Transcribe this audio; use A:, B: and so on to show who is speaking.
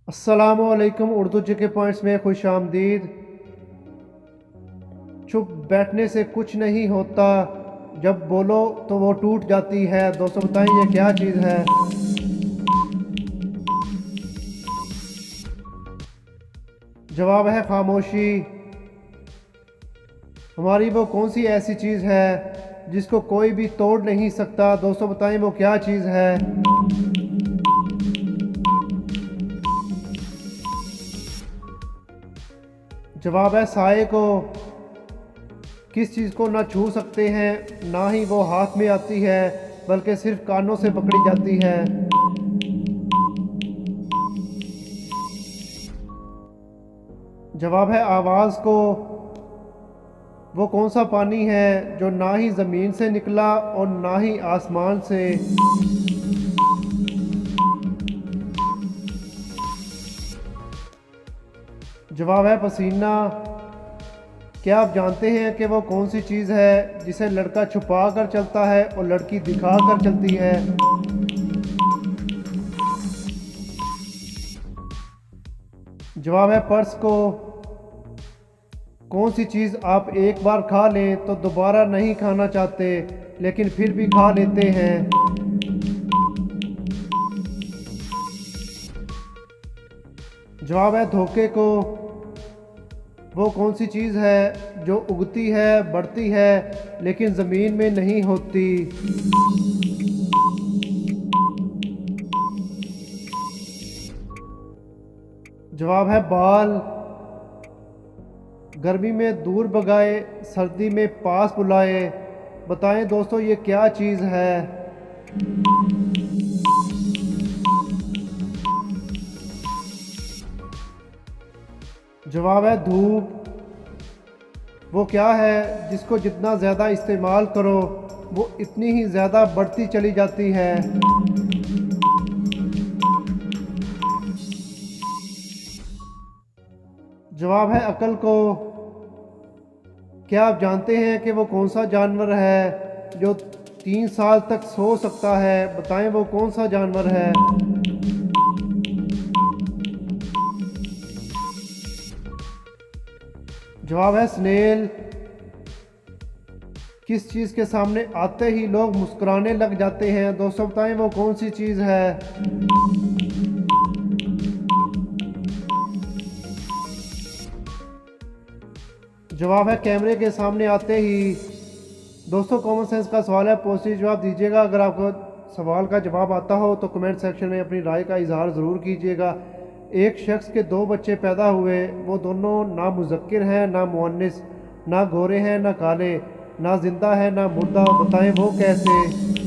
A: अस्सलामुअलैकुम। उर्दू जी के पॉइंट्स में खुश आमदीद। चुप बैठने से कुछ नहीं होता, जब बोलो तो वो टूट जाती है। दोस्तों बताएं ये क्या चीज़ है? जवाब है खामोशी। हमारी वो कौन सी ऐसी चीज़ है जिसको कोई भी तोड़ नहीं सकता? दोस्तों बताएं वो क्या चीज़ है? जवाब है साए को। किस चीज़ को ना छू सकते हैं, ना ही वो हाथ में आती है, बल्कि सिर्फ कानों से पकड़ी जाती है। जवाब है आवाज़ को। वो कौन सा पानी है जो ना ही ज़मीन से निकला और ना ही आसमान से? जवाब है पसीना। क्या आप जानते हैं कि वो कौन सी चीज़ है जिसे लड़का छुपा कर चलता है और लड़की दिखा कर चलती है? जवाब है पर्स को। कौन सी चीज़ आप एक बार खा लें तो दोबारा नहीं खाना चाहते, लेकिन फिर भी खा लेते हैं? जवाब है धोखे को। वो कौन सी चीज़ है जो उगती है, बढ़ती है, लेकिन ज़मीन में नहीं होती? जवाब है बाल। गर्मी में दूर भगाए, सर्दी में पास बुलाए। बताएं दोस्तों ये क्या चीज़ है? जवाब है धूप। वो क्या है जिसको जितना ज़्यादा इस्तेमाल करो वो इतनी ही ज़्यादा बढ़ती चली जाती है? जवाब है अकल को। क्या आप जानते हैं कि वो कौन सा जानवर है जो 3 साल तक सो सकता है? बताएं वो कौन सा जानवर है? जवाब है स्नेल। किस चीज़ के सामने आते ही लोग मुस्कुराने लग जाते हैं? दोस्तों बताएं वो कौन सी चीज़ है? जवाब है कैमरे के सामने आते ही। दोस्तों कॉमन सेंस का सवाल है, पॉजिटिव जवाब दीजिएगा। अगर आपको सवाल का जवाब आता हो तो कमेंट सेक्शन में अपनी राय का इजहार ज़रूर कीजिएगा। एक शख्स के 2 बच्चे पैदा हुए, वो दोनों ना मुज़क्किर हैं ना मुअन्निस, ना गोरे हैं ना काले, ना जिंदा है ना मुर्दा। बताएं वो कैसे?